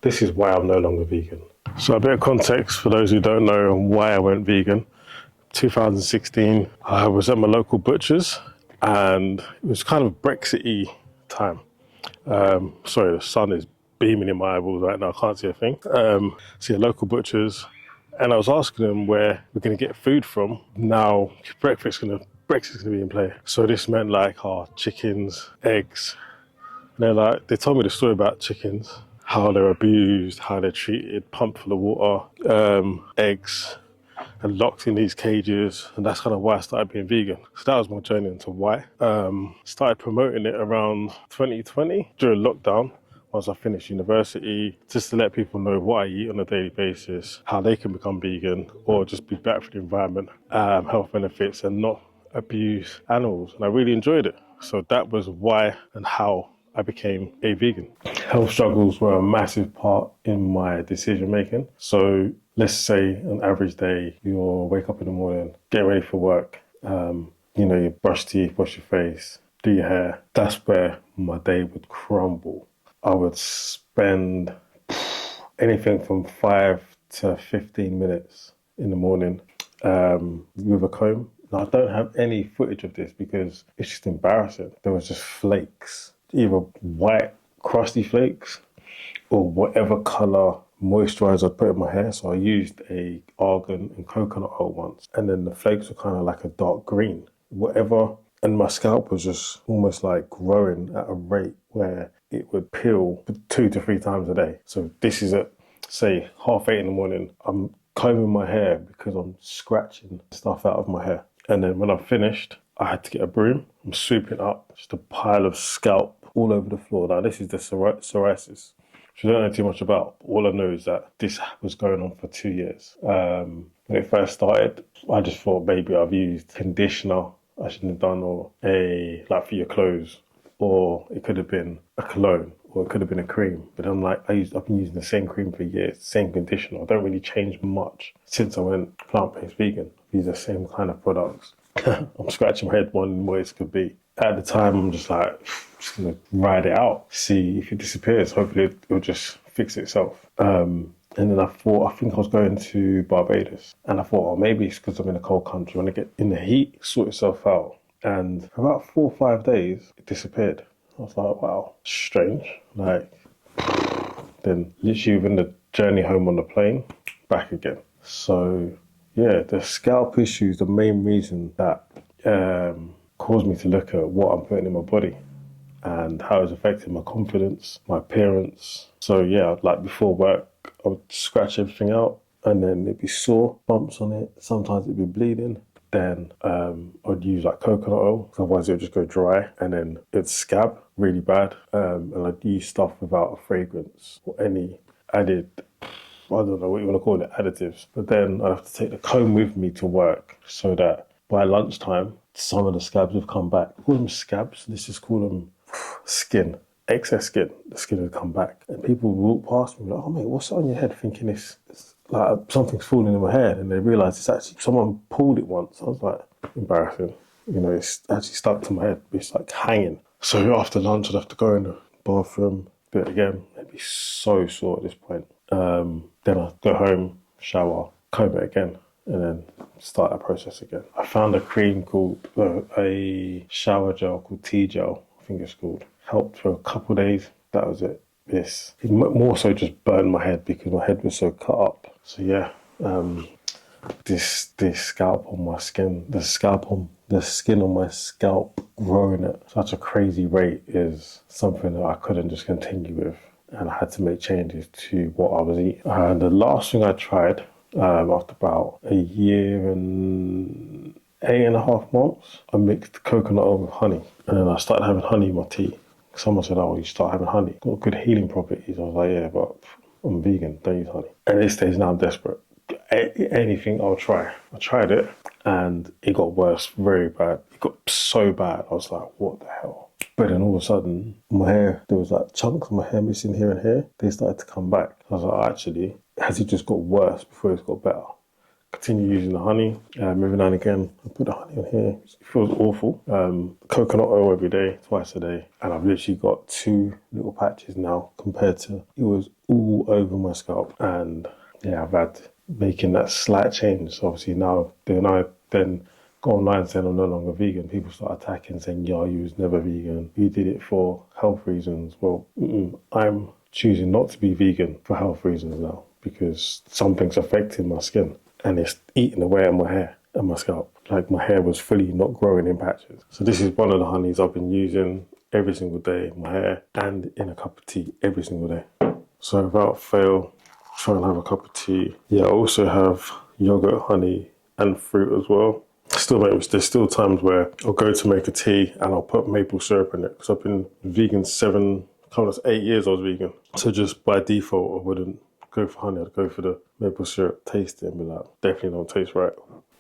This is why I'm no longer vegan. So a bit of context for those who don't know why I went vegan. 2016, I was at my local butcher's and it was kind of Brexit-y time. Sorry, the sun is beaming in my eyeballs right now, I can't see a thing. So yeah, local butchers, and I was asking them where we're going to get food from. Now, Brexit's going to be in play. So this meant like our chickens, eggs. And they told me the story about chickens, how they're abused, how they're treated, pumped full of water, eggs, and locked in these cages, and that's kind of why I started being vegan. So that was my journey into why. Started promoting it around 2020 during lockdown once I finished university, just to let people know what I eat on a daily basis, how they can become vegan or just be better for the environment, health benefits, and not abuse animals. And I really enjoyed it. So that was why and how I became a vegan. Health struggles were a massive part in my decision making. So let's say an average day, you'll wake up in the morning, get ready for work, you brush teeth, wash your face, do your hair. That's where my day would crumble. I would spend anything from 5 to 15 minutes in the morning with a comb. Now, I don't have any footage of this because it's just embarrassing. There was just flakes, either white crusty flakes or whatever colour moisturiser I'd put in my hair. So I used a argan and coconut oil once, and then the flakes were kind of like a dark green. Whatever, and my scalp was just almost like growing at a rate where it would peel 2 to 3 times a day. So this is at, say, 8:30 in the morning. I'm combing my hair because I'm scratching stuff out of my hair. And then when I'm finished, I had to get a broom. I'm sweeping up just a pile of scalp all over the floor. Now, this is the psoriasis, which I don't know too much about. All I know is that this was going on for 2 years. When it first started, I just thought maybe I've used conditioner I shouldn't have done, or like for your clothes, or it could have been a cologne, or it could have been a cream. But I'm like, I've been using the same cream for years, same conditioner. I don't really change much since I went plant-based vegan. I use the same kind of products. I'm scratching my head wondering what it could be. At the time, I'm just like, just gonna ride it out, see if it disappears. Hopefully it'll just fix itself. And then I think I was going to Barbados. And I thought, oh, maybe it's because I'm in a cold country. When I get in the heat, sort itself out. And for about 4 or 5 days, it disappeared. I was like, wow, strange. Then literally within the journey home on the plane, back again. So yeah, the scalp issue is the main reason that caused me to look at what I'm putting in my body and how it's affecting my confidence, my appearance. So yeah, like before work, I would scratch everything out and then it'd be sore, bumps on it. Sometimes it'd be bleeding. Then I'd use like coconut oil, otherwise it would just go dry, and then it'd scab really bad. And I'd use stuff without a fragrance or any added, I don't know what you want to call it, additives. But then I'd have to take the comb with me to work so that by lunchtime, some of the scabs would come back. We call them scabs, let's just call them skin, excess skin. The skin would come back. And people would walk past me like, oh mate, what's on your head? Thinking it's like something's falling in my hair. And they realise it's actually, someone pulled it once. I was like, embarrassing. It's actually stuck to my head. It's like hanging. So after lunch, I'd have to go in the bathroom, do it again. It'd be so sore at this point. Then I'd go home, shower, comb it again, and then start that process again. I found a cream called, a shower gel called T-gel, I think it's called. Helped for a couple of days. That was it. It more so just burned my head because my head was so cut up. So yeah, this scalp on my skin, the skin on my scalp growing at such a crazy rate is something that I couldn't just continue with, and I had to make changes to what I was eating. And the last thing I tried, after about a year and 8.5 months, I mixed coconut oil with honey, and then I started having honey in my tea. Someone said, oh, you start having honey. Got good healing properties. I was like, yeah, but I'm vegan, don't use honey. And at this stage now I'm desperate. Anything I'll try. I tried it and it got worse, very bad. It got so bad. I was like, what the hell? But then all of a sudden, my hair, there was like chunks of my hair missing here and here. They started to come back. I was like, actually, has it just got worse before it's got better? Continue using the honey. Every now and again, I put the honey on here. It feels awful. Coconut oil every day, twice a day. And I've literally got 2 little patches now compared to, it was all over my scalp. And yeah, I've had making that slight change. So obviously now, then I then go online saying I'm no longer vegan. People start attacking, saying, "Yeah, you was never vegan. You did it for health reasons." Well, I'm choosing not to be vegan for health reasons now because something's affecting my skin and it's eating away at my hair and my scalp. Like my hair was fully not growing in patches. So this is one of the honeys I've been using every single day in my hair and in a cup of tea every single day. So without fail, try and have a cup of tea. Yeah, I also have yogurt, honey, and fruit as well. There's still times where I'll go to make a tea and I'll put maple syrup in it because I've been vegan 8 years I was vegan. So just by default, I wouldn't go for honey. I'd go for the maple syrup, taste it and be like, definitely don't taste right.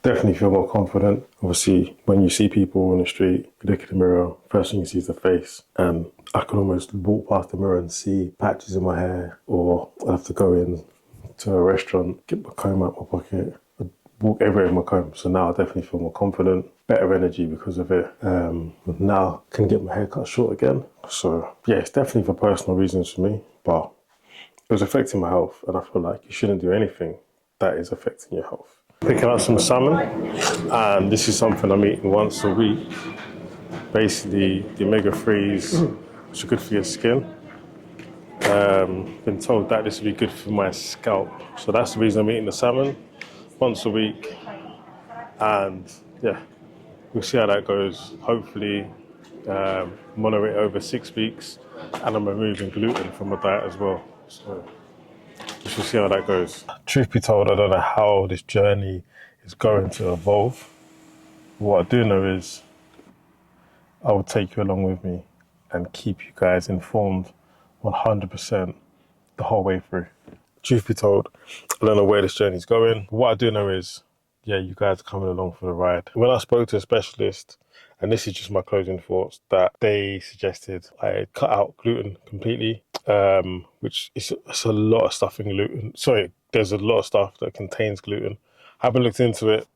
Definitely feel more confident. Obviously, when you see people on the street, you look in the mirror, first thing you see is the face. And I can almost walk past the mirror and see patches in my hair, or I have to go in to a restaurant, get my comb out my pocket, I'd walk everywhere with my comb. So now I definitely feel more confident, better energy because of it. Now I can get my hair cut short again. So yeah, it's definitely for personal reasons for me, but it was affecting my health. And I feel like you shouldn't do anything that is affecting your health. Picking up some salmon, and this is something I'm eating once a week. Basically, the omega-3s, which are good for your skin. Been told that this would be good for my scalp. So that's the reason I'm eating the salmon once a week. And yeah, we'll see how that goes. Hopefully, monitor it over 6 weeks, and I'm removing gluten from my diet as well. So we shall see how that goes. Truth be told, I don't know how this journey is going to evolve. What I do know is I will take you along with me and keep you guys informed 100% the whole way through. Truth be told, I don't know where this journey's going. What I do know is, yeah, you guys are coming along for the ride. When I spoke to a specialist, and this is just my closing thoughts, that they suggested I cut out gluten completely, which is it's a lot of stuff in gluten. Sorry, there's a lot of stuff that contains gluten. I haven't looked into it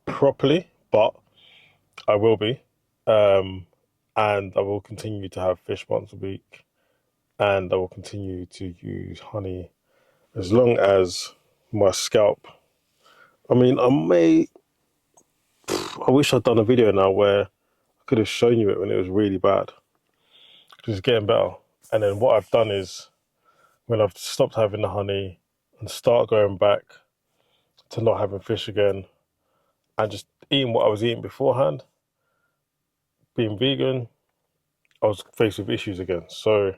properly, but I will be. And I will continue to have fish once a week, and I will continue to use honey as long as my scalp. I mean, I wish I'd done a video now where I could have shown you it when it was really bad. Because it's getting better. And then what I've done is, when I've stopped having the honey and start going back to not having fish again and just eating what I was eating beforehand, being vegan, I was faced with issues again. So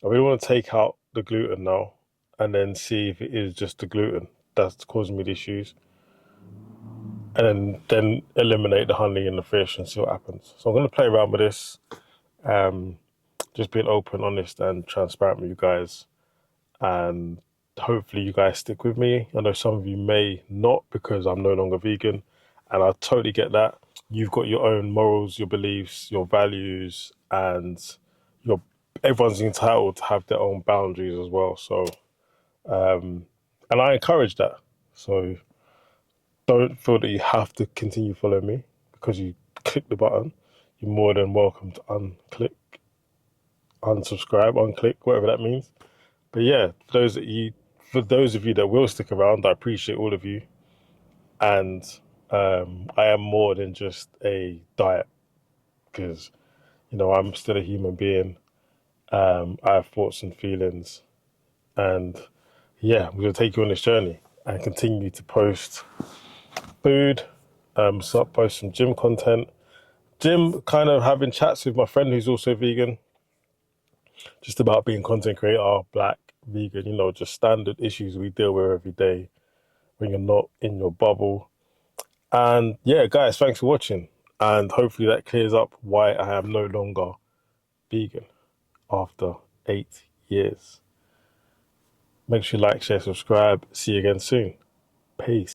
I really want to take out the gluten now and then see if it is just the gluten that's causing me the issues. And then eliminate the honey and the fish and see what happens. So I'm going to play around with this, just being open, honest and transparent with you guys. And hopefully you guys stick with me. I know some of you may not because I'm no longer vegan, and I totally get that. You've got your own morals, your beliefs, your values, and your everyone's entitled to have their own boundaries as well. So, and I encourage that. So don't feel that you have to continue following me because you click the button. You're more than welcome to unclick, unsubscribe, unclick, whatever that means. But yeah, for those of you that will stick around, I appreciate all of you. And I am more than just a diet because, I'm still a human being. I have thoughts and feelings. And yeah, I'm going to take you on this journey and continue to post food, post some gym content. Gym, kind of having chats with my friend who's also vegan, just about being content creator, black, vegan, just standard issues we deal with every day when you're not in your bubble. And yeah, guys, thanks for watching. And hopefully that clears up why I am no longer vegan after 8 years. Make sure you like, share, subscribe. See you again soon. Peace.